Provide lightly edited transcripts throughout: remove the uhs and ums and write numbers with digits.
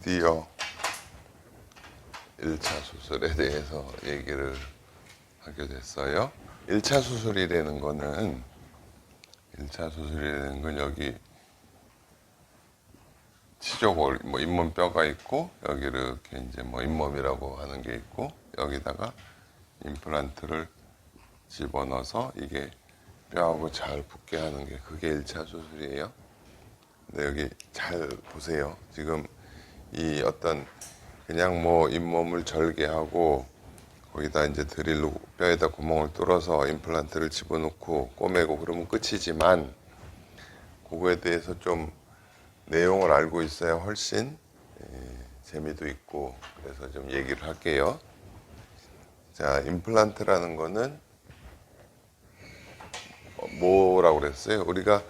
드디어 1차 수술에 대해서 얘기를 하게 됐어요. 1차 수술이라는 거는 여기 치조골, 잇몸뼈가 있고 여기 이렇게 이제 잇몸이라고 하는 게 있고 여기다가 임플란트를 집어넣어서 이게 뼈하고 잘 붙게 하는 게 그게 1차 수술이에요. 근데 여기 잘 보세요. 지금 이 어떤 그냥 잇몸을 절개하고 거기다 이제 드릴로 뼈에다 구멍을 뚫어서 임플란트를 집어넣고 꼬매고 그러면 끝이지만 그거에 대해서 좀 내용을 알고 있어야 훨씬 재미도 있고 그래서 좀 얘기를 할게요. 자, 임플란트라는 거는 뭐라고 그랬어요? 우리가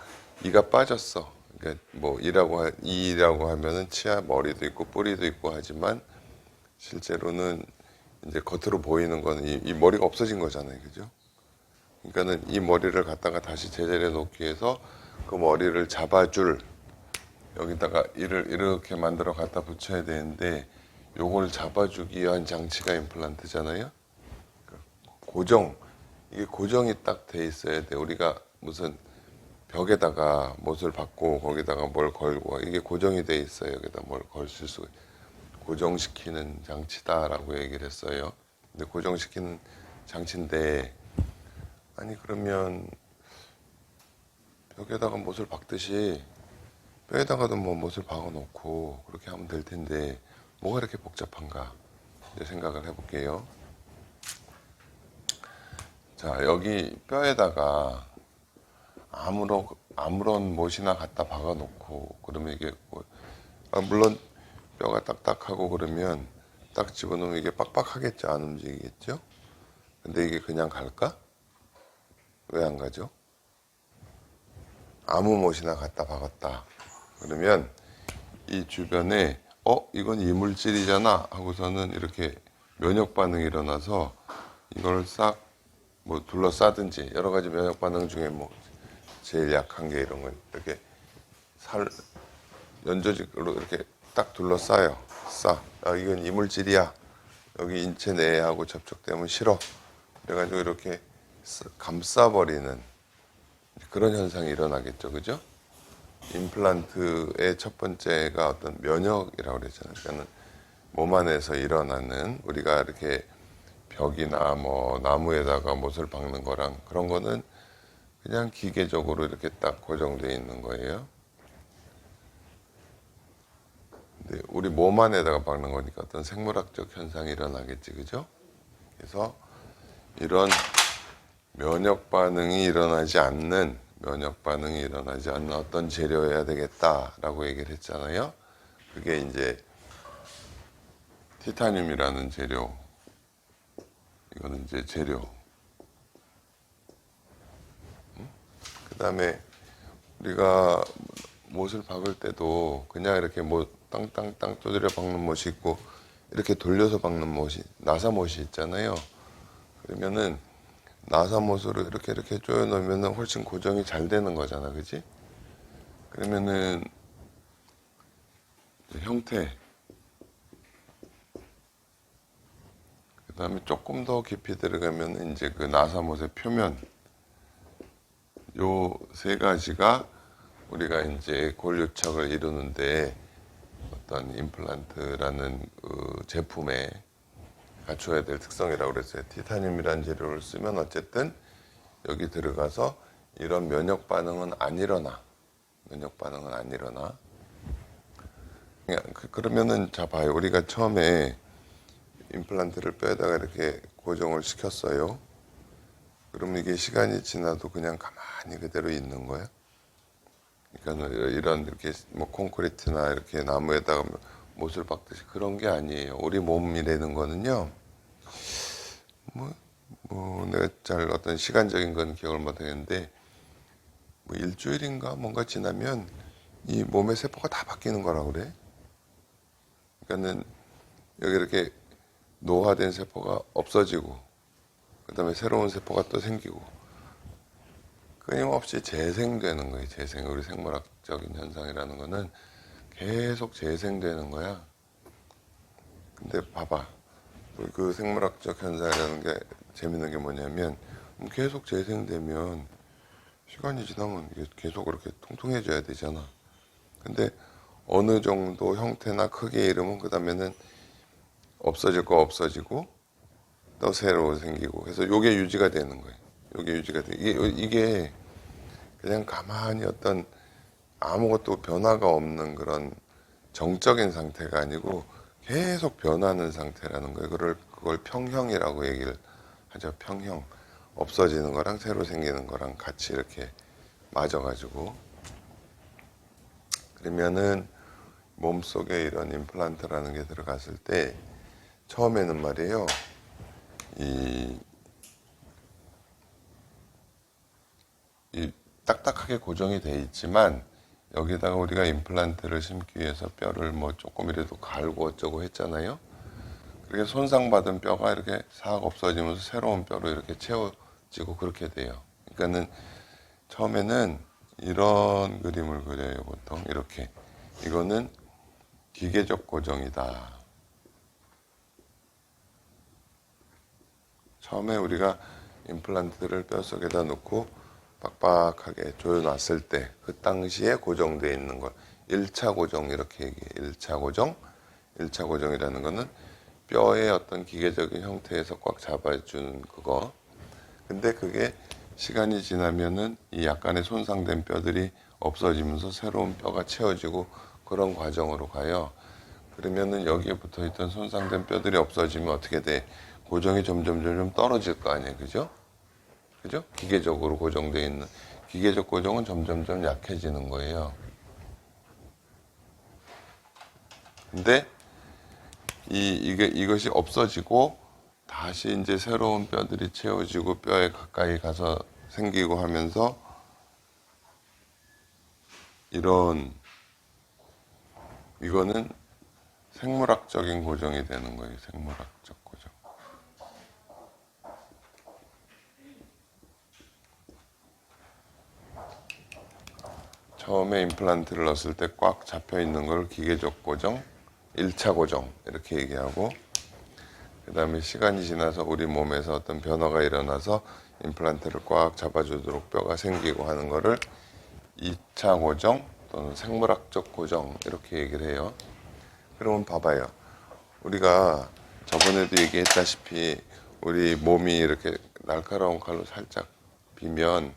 이가 빠졌어. 그러니까 이라고 하면은 치아 머리도 있고 뿌리도 있고 하지만 실제로는 이제 겉으로 보이는 거는 이 머리가 없어진 거잖아요. 그죠? 그러니까는 이 머리를 갖다가 다시 제자리에 놓기 위해서 그 머리를 잡아줄 여기다가 이를 이렇게 만들어 갖다 붙여야 되는데 요걸 잡아주기 위한 장치가 임플란트잖아요. 이게 고정이 딱 돼 있어야 돼. 우리가 무슨 벽에다가 못을 박고 거기다가 뭘 걸고 이게 고정이 돼 있어요. 여기다 뭘 걸칠 수 고정시키는 장치다라고 얘기를 했어요. 근데 고정시키는 장치인데 아니 그러면 벽에다가 못을 박듯이 뼈에다가도 못을 박아 놓고 그렇게 하면 될 텐데 뭐가 이렇게 복잡한가 이제 생각을 해볼게요. 자, 여기 뼈에다가 아무런 못이나 갖다 박아 놓고 그러면 이게 물론 뼈가 딱딱하고 그러면 딱 집어넣으면 이게 빡빡하겠죠. 안 움직이겠죠. 근데 이게 그냥 갈까? 왜 안 가죠? 아무 못이나 갖다 박았다 그러면 이 주변에 이건 이물질이잖아 하고서는 이렇게 면역 반응이 일어나서 이걸 싹 둘러싸든지 여러 가지 면역 반응 중에 제일 약한 게 이런 건 이렇게 연조직으로 이렇게 딱 둘러싸요. 이건 이물질이야. 여기 인체 내하고 접촉되면 싫어. 그래가지고 이렇게 감싸버리는 그런 현상이 일어나겠죠. 그죠? 임플란트의 첫 번째가 어떤 면역이라고 그랬잖아요. 그러니까 몸 안에서 일어나는 우리가 이렇게 벽이나 나무에다가 못을 박는 거랑 그런 거는 그냥 기계적으로 이렇게 딱 고정되어 있는 거예요. 근데 우리 몸 안에다가 박는 거니까 어떤 생물학적 현상이 일어나겠지, 그죠? 그래서 이런 면역 반응이 일어나지 않는 어떤 재료여야 되겠다라고 얘기를 했잖아요. 그게 이제 티타늄이라는 재료. 이거는 이제 재료. 그 다음에 우리가 못을 박을 때도 그냥 이렇게 땅땅땅 두드려 박는 못이 있고 이렇게 돌려서 박는 못이 나사못이 있잖아요. 그러면은 나사못으로 이렇게 조여 놓으면은 훨씬 고정이 잘 되는 거잖아, 그지? 그러면은 형태, 그 다음에 조금 더 깊이 들어가면 이제 그 나사못의 표면, 요 세 가지가 우리가 이제 골유착을 이루는데 어떤 임플란트라는 그 제품에 갖춰야 될 특성이라고 그랬어요. 티타늄이라는 재료를 쓰면 어쨌든 여기 들어가서 이런 면역 반응은 안 일어나. 그러면은 자 봐요. 우리가 처음에 임플란트를 뼈에다가 이렇게 고정을 시켰어요. 그러면 이게 시간이 지나도 그냥 가만히 그대로 있는 거예요. 그러니까 이런 이렇게 콘크리트나 이렇게 나무에다가 못을 박듯이 그런 게 아니에요. 우리 몸이라는 거는요. 내가 잘 어떤 시간적인 건 기억을 못 하겠는데 일주일인가 뭔가 지나면 이 몸의 세포가 다 바뀌는 거라고 그래. 그러니까는 여기 이렇게 노화된 세포가 없어지고 그다음에 새로운 세포가 또 생기고 끊임없이 재생되는 거예요. 우리 생물학적인 현상이라는 거는 계속 재생되는 거야. 근데 봐봐. 그 생물학적 현상이라는 게 재밌는 게 뭐냐면 계속 재생되면 시간이 지나면 이게 계속 그렇게 통통해져야 되잖아. 근데 어느 정도 형태나 크기에 이르면 그 다음에는 없어질 거 없어지고 또 새로 생기고 그래서 요게 유지가 되는 거예요. 요게 유지가 돼. 이게 그냥 가만히 어떤 아무것도 변화가 없는 그런 정적인 상태가 아니고 계속 변하는 상태라는 거예요. 그걸 평형이라고 얘기를 하죠. 평형. 없어지는 거랑 새로 생기는 거랑 같이 이렇게 맞아가지고. 그러면은 몸속에 이런 임플란트라는 게 들어갔을 때 처음에는 말이에요. 이 딱딱하게 고정이 돼 있지만 여기다가 우리가 임플란트를 심기 위해서 뼈를 뭐 조금이라도 갈고 어쩌고 했잖아요. 그렇게 손상받은 뼈가 이렇게 싹 없어지면서 새로운 뼈로 이렇게 채워지고 그렇게 돼요. 그러니까는 처음에는 이런 그림을 그려요. 보통 이렇게. 이거는 기계적 고정이다. 처음에 우리가 임플란트를 뼛속에다 놓고 빡빡하게 조여놨을 때 그 당시에 고정되어 있는 걸 1차 고정 이렇게 얘기해요. 1차 고정. 1차 고정이라는 거는 뼈의 어떤 기계적인 형태에서 꽉 잡아주는 그거. 근데 그게 시간이 지나면은 이 약간의 손상된 뼈들이 없어지면서 새로운 뼈가 채워지고 그런 과정으로 가요. 그러면은 여기에 붙어 있던 손상된 뼈들이 없어지면 어떻게 돼? 고정이 점점 떨어질 거 아니에요. 그죠? 그죠? 기계적으로 고정되어 있는 기계적 고정은 점점 약해지는 거예요. 근데 이것이 없어지고 다시 이제 새로운 뼈들이 채워지고 뼈에 가까이 가서 생기고 하면서 이거는 생물학적인 고정이 되는 거예요. 생물학적 고정. 처음에 임플란트를 넣었을 때 꽉 잡혀 있는 걸 기계적 고정, 1차 고정 이렇게 얘기하고 그 다음에 시간이 지나서 우리 몸에서 어떤 변화가 일어나서 임플란트를 꽉 잡아주도록 뼈가 생기고 하는 거를 2차 고정 또는 생물학적 고정 이렇게 얘기를 해요. 그러면 봐봐요. 우리가 저번에도 얘기했다시피 우리 몸이 이렇게 날카로운 칼로 살짝 비면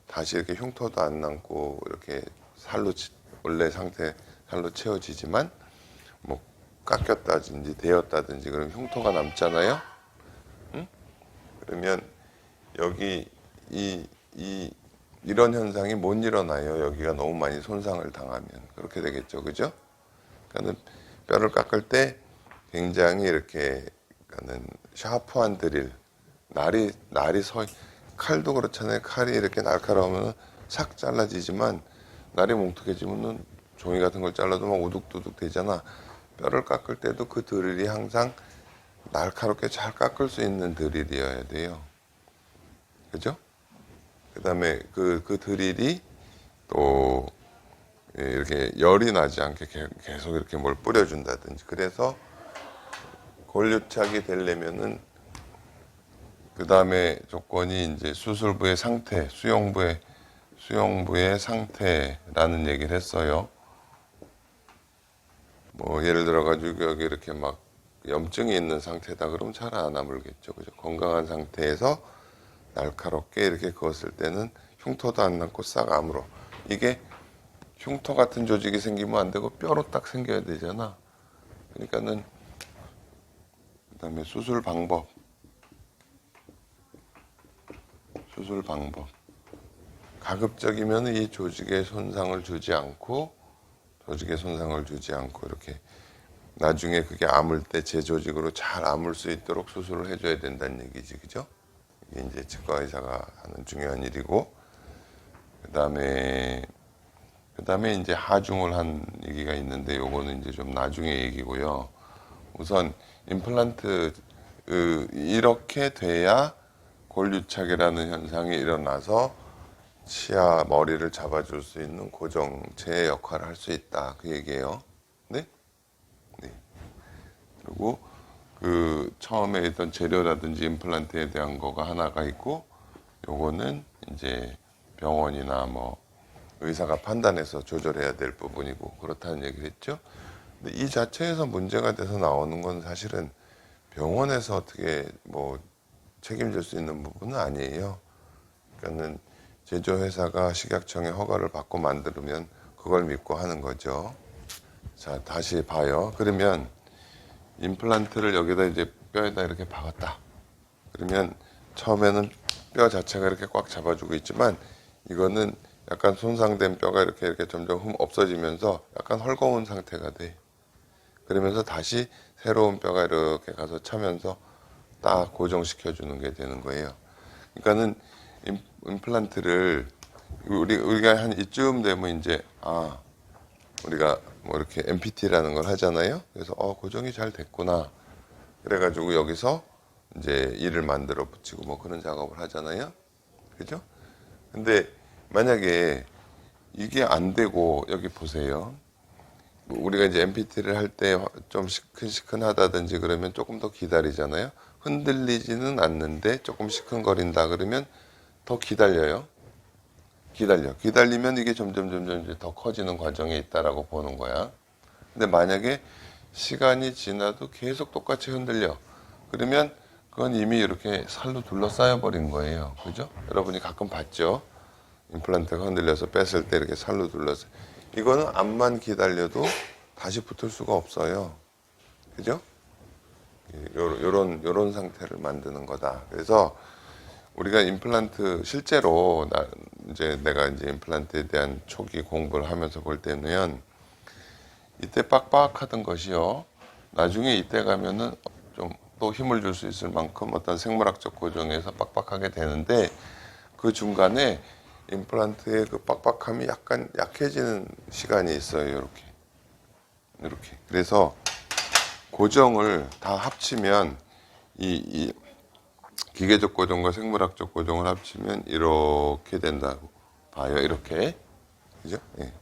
다시 이렇게 흉터도 안 남고 이렇게 원래 상태 살로 채워지지만 뭐 깎였다든지 데였다든지 그런 흉터가 남잖아요. 응? 그러면 여기 이런 현상이 못 일어나요. 여기가 너무 많이 손상을 당하면 그렇게 되겠죠, 그죠? 그러니까는 뼈를 깎을 때 굉장히 이렇게 그러니까는 샤프한 드릴 날이 칼도 그렇잖아요. 칼이 이렇게 날카로우면 싹 잘라지지만 날이 뭉툭해지면은 종이 같은 걸 잘라도 막 우둑두둑 되잖아. 뼈를 깎을 때도 그 드릴이 항상 날카롭게 잘 깎을 수 있는 드릴이어야 돼요. 그죠? 그 다음에 그 드릴이 또 이렇게 열이 나지 않게 계속 이렇게 뭘 뿌려준다든지. 그래서 골유착이 되려면은 그 다음에 조건이 이제 수술부의 상태, 수용부의 상태라는 얘기를 했어요. 뭐 예를 들어 가지고 여기 이렇게 막 염증이 있는 상태다 그러면 잘 안 아물겠죠. 그죠? 건강한 상태에서 날카롭게 이렇게 그었을 때는 흉터도 안 남고 싹 아물어. 이게 흉터 같은 조직이 생기면 안 되고 뼈로 딱 생겨야 되잖아. 그러니까는 그다음에 수술 방법. 가급적이면 이 조직에 손상을 주지 않고 이렇게 나중에 그게 아물 때 제 조직으로 잘 아물 수 있도록 수술을 해줘야 된다는 얘기지, 그죠? 이게 이제 치과 의사가 하는 중요한 일이고, 그다음에 이제 하중을 한 얘기가 있는데 요거는 이제 좀 나중에 얘기고요. 우선 임플란트 이렇게 돼야 골유착이라는 현상이 일어나서 치아 머리를 잡아줄 수 있는 고정체의 역할을 할 수 있다 그 얘기예요. 네? 네. 그리고 그 처음에 있던 재료라든지 임플란트에 대한 거가 하나가 있고, 요거는 이제 병원이나 뭐 의사가 판단해서 조절해야 될 부분이고 그렇다는 얘기를 했죠. 근데 이 자체에서 문제가 돼서 나오는 건 사실은 병원에서 어떻게 뭐 책임질 수 있는 부분은 아니에요. 그러니까는 제조회사가 식약청의 허가를 받고 만들면 그걸 믿고 하는 거죠. 자, 다시 봐요. 그러면 임플란트를 여기다 이제 뼈에다 이렇게 박았다. 그러면 처음에는 뼈 자체가 이렇게 꽉 잡아주고 있지만 이거는 약간 손상된 뼈가 이렇게 점점 없어지면서 약간 헐거운 상태가 돼. 그러면서 다시 새로운 뼈가 이렇게 가서 차면서 딱 고정시켜 주는 게 되는 거예요. 그러니까는 임플란트를 우리가 한 이쯤 되면 이제 우리가 뭐 이렇게 MPT라는 걸 하잖아요. 그래서 고정이 잘 됐구나. 그래가지고 여기서 이제 이를 만들어 붙이고 뭐 그런 작업을 하잖아요. 그죠? 근데 만약에 이게 안 되고 여기 보세요. 뭐 우리가 이제 MPT를 할 때 좀 시큰시큰하다든지 그러면 조금 더 기다리잖아요. 흔들리지는 않는데 조금 시큰거린다 그러면 더 기다려요. 기다리면 이게 점점 이제 더 커지는 과정에 있다라고 보는 거야. 근데 만약에 시간이 지나도 계속 똑같이 흔들려. 그러면 그건 이미 이렇게 살로 둘러싸여 버린 거예요. 그죠? 여러분이 가끔 봤죠? 임플란트가 흔들려서 뺐을 때 이렇게 살로 둘러서. 이거는 암만 기다려도 다시 붙을 수가 없어요. 그죠? 요런 상태를 만드는 거다. 그래서 우리가 임플란트 실제로 내가 이제 임플란트에 대한 초기 공부를 하면서 볼 때는 이때 빡빡하던 것이요. 나중에 이때 가면은 좀 또 힘을 줄 수 있을 만큼 어떤 생물학적 고정에서 빡빡하게 되는데 그 중간에 임플란트의 그 빡빡함이 약간 약해지는 시간이 있어요. 이렇게. 그래서 고정을 다 합치면 이 기계적 고정과 생물학적 고정을 합치면 이렇게 된다고 봐요. 이렇게. 그죠? 예.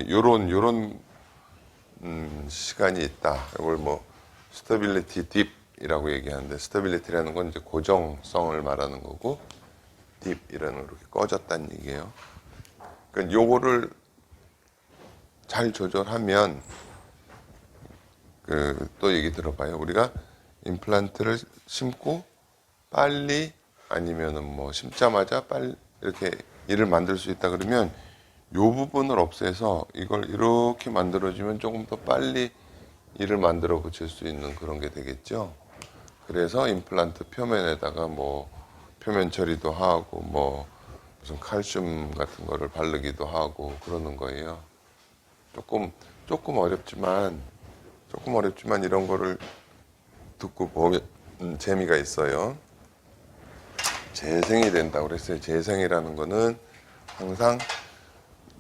요런 시간이 있다. 이걸 뭐 스테빌리티 딥이라고 얘기하는데 스테빌리티라는 건 이제 고정성을 말하는 거고 딥이라는 이렇게 꺼졌다는 얘기예요. 그러니까 요거를 잘 조절하면 또 얘기 들어봐요. 우리가 임플란트를 심고 빨리 아니면은 뭐 심자마자 빨리 이렇게 일을 만들 수 있다 그러면 요 부분을 없애서 이걸 이렇게 만들어주면 조금 더 빨리 일을 만들어 붙일 수 있는 그런 게 되겠죠. 그래서 임플란트 표면에다가 뭐 표면 처리도 하고 뭐 무슨 칼슘 같은 거를 바르기도 하고 그러는 거예요. 조금 어렵지만 이런 거를 듣고 보면 재미가 있어요. 재생이 된다고 그랬어요. 재생이라는 거는 항상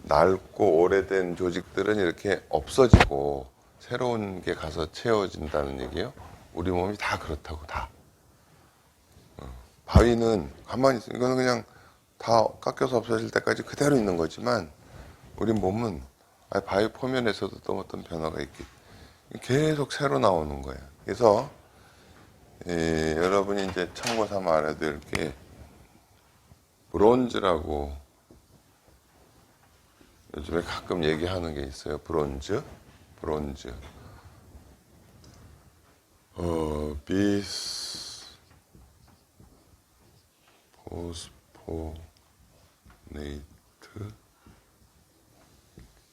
낡고 오래된 조직들은 이렇게 없어지고 새로운 게 가서 채워진다는 얘기예요. 우리 몸이 다 그렇다고 다. 바위는 가만히 있어. 이거는 그냥 다 깎여서 없어질 때까지 그대로 있는 거지만 우리 몸은 바위 표면에서도 또 어떤 변화가 있기 계속 새로 나오는 거예요. 그래서 여러분이 이제 참고 삼아 알아야 될 게 브론즈라고 요즘에 가끔 얘기하는 게 있어요. 브론즈. 비스포스포네이트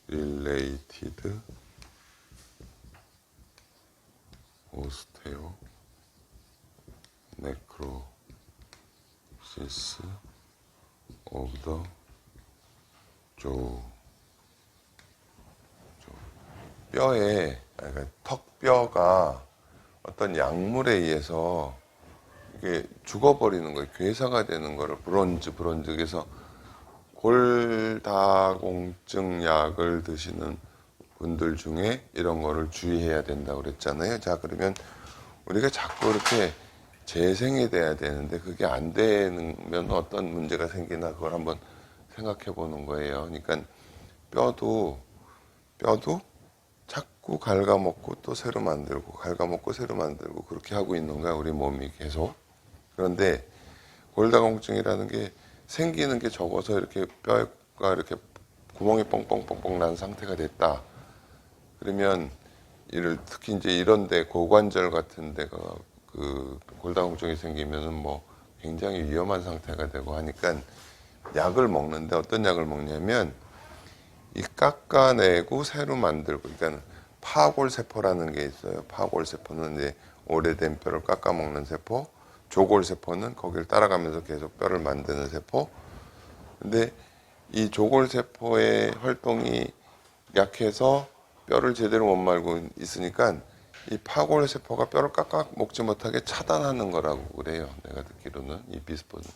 릴레이티드 오스테오 네크로시스 오브 더 뼈에 그러니까 턱뼈가 어떤 약물에 의해서 이게 죽어버리는 거예요. 괴사가 되는 거를 브론즈 그래서 골다공증 약을 드시는 분들 중에 이런 거를 주의해야 된다고 그랬잖아요. 자, 그러면 우리가 자꾸 이렇게 재생이 돼야 되는데 그게 안 되면 어떤 문제가 생기나 그걸 한번 생각해 보는 거예요. 그러니까 뼈도 자꾸 갉아먹고 또 새로 만들고 갉아먹고 새로 만들고 그렇게 하고 있는 거야 우리 몸이 계속. 그런데 골다공증이라는 게 생기는 게 적어서 이렇게 뼈가 이렇게 구멍이 뻥뻥뻥뻥 난 상태가 됐다. 그러면 특히 이제 이런데 고관절 같은 데가 그 골다공증이 생기면은 뭐 굉장히 위험한 상태가 되고 하니까 약을 먹는데 어떤 약을 먹냐면 이 깎아내고 새로 만들고, 그러니까 파골세포라는 게 있어요. 파골세포는 이제 오래된 뼈를 깎아먹는 세포, 조골세포는 거기를 따라가면서 계속 뼈를 만드는 세포. 근데 이 조골세포의 활동이 약해서 뼈를 제대로 못 말고 있으니까 이 파골세포가 뼈를 깎아 먹지 못하게 차단하는 거라고 그래요. 내가 듣기로는 이 비스포는.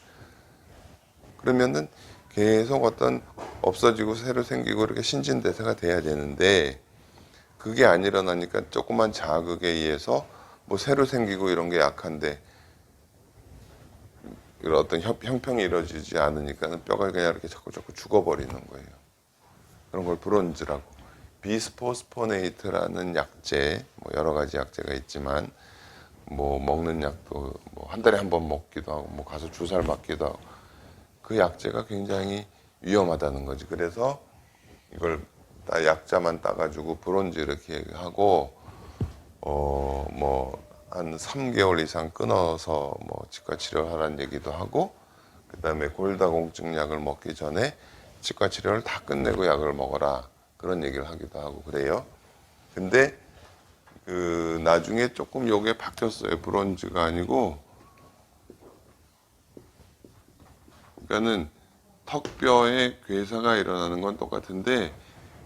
그러면은 계속 어떤 없어지고 새로 생기고 이렇게 신진대사가 돼야 되는데 그게 안 일어나니까 조그만 자극에 의해서 뭐 새로 생기고 이런 게 약한데 이런 어떤 형평이 이루어지지 않으니까 뼈가 그냥 이렇게 자꾸 죽어버리는 거예요. 그런 걸 브론즈라고. 비스포스포네이트라는 약제, 뭐 여러 가지 약제가 있지만 뭐 먹는 약도 뭐 한 달에 한 번 먹기도 하고 뭐 가서 주사를 맞기도 하고 그 약제가 굉장히 위험하다는 거지. 그래서 이걸 약자만 따가지고 브론즈 이렇게 하고 뭐 한 3개월 이상 끊어서 뭐 치과 치료를 하라는 얘기도 하고, 그다음에 골다공증 약을 먹기 전에 치과 치료를 다 끝내고 약을 먹어라 그런 얘기를 하기도 하고 그래요. 근데 그 나중에 조금 요게 바뀌었어요. 브론즈가 아니고, 그러니까는 턱뼈에 괴사가 일어나는 건 똑같은데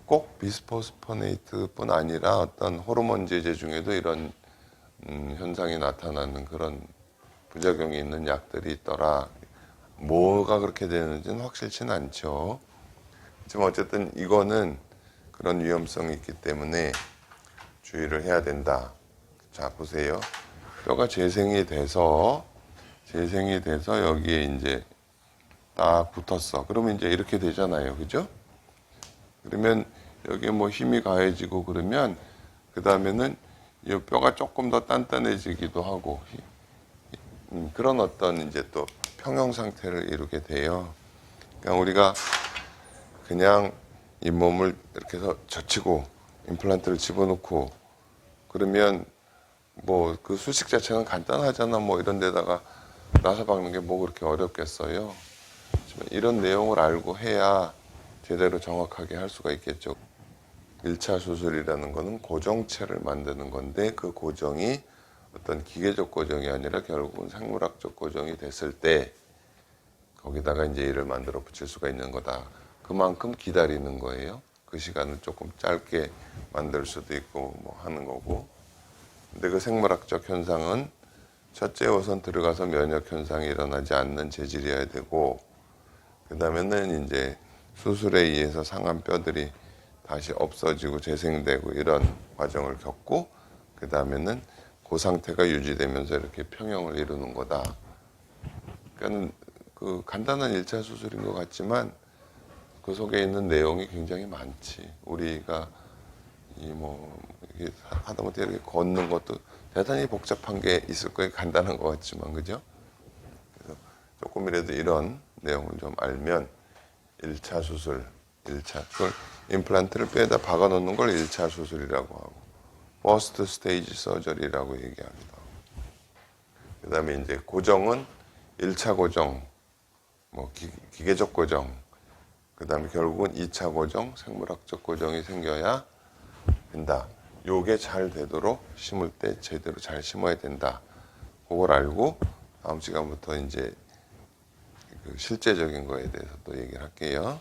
꼭 비스포스포네이트뿐 아니라 어떤 호르몬 제제 중에도 이런 현상이 나타나는 그런 부작용이 있는 약들이 있더라. 뭐가 그렇게 되는지는 확실치는 않죠. 하지만 어쨌든 이거는 그런 위험성이 있기 때문에 주의를 해야 된다. 자, 보세요. 뼈가 재생이 돼서 여기에 이제 딱 붙었어. 그러면 이제 이렇게 되잖아요. 그죠? 그러면 여기에 뭐 힘이 가해지고 그러면 그 다음에는 이 뼈가 조금 더 단단해지기도 하고 그런 어떤 이제 또 평형 상태를 이루게 돼요. 그러니까 우리가 그냥 이 몸을 이렇게 해서 젖히고 임플란트를 집어넣고 그러면 뭐 그 수식 자체는 간단하잖아. 뭐 이런 데다가 나사 박는 게 뭐 그렇게 어렵겠어요. 이런 내용을 알고 해야 제대로 정확하게 할 수가 있겠죠. 1차 수술이라는 거는 고정체를 만드는 건데 그 고정이 어떤 기계적 고정이 아니라 결국은 생물학적 고정이 됐을 때 거기다가 이제 이를 만들어 붙일 수가 있는 거다. 그만큼 기다리는 거예요. 그 시간을 조금 짧게 만들 수도 있고 뭐 하는 거고. 근데 그 생물학적 현상은 첫째 우선 들어가서 면역 현상이 일어나지 않는 재질이어야 되고, 그 다음에는 이제 수술에 의해서 상한 뼈들이 다시 없어지고 재생되고 이런 과정을 겪고, 그 다음에는 그 상태가 유지되면서 이렇게 평형을 이루는 거다. 그러니까 그 간단한 1차 수술인 것 같지만 그 속에 있는 내용이 굉장히 많지. 우리가 이게 하다못해 이렇게 걷는 것도 대단히 복잡한 게 있을 거예요. 간단한 것 같지만, 그죠? 그래서 조금이라도 이런 내용을 좀 알면 1차 수술, 그걸 임플란트를 뼈에다 박아 놓는 걸 1차 수술이라고 하고, 퍼스트 스테이지 서저리라고 얘기하기도 하고, 그 다음에 이제 고정은 1차 고정, 뭐 기계적 고정, 그 다음에 결국은 2차 고정, 생물학적 고정이 생겨야 된다. 요게 잘 되도록 심을 때 제대로 잘 심어야 된다. 그걸 알고 다음 시간부터 이제 그 실제적인 거에 대해서 또 얘기를 할게요.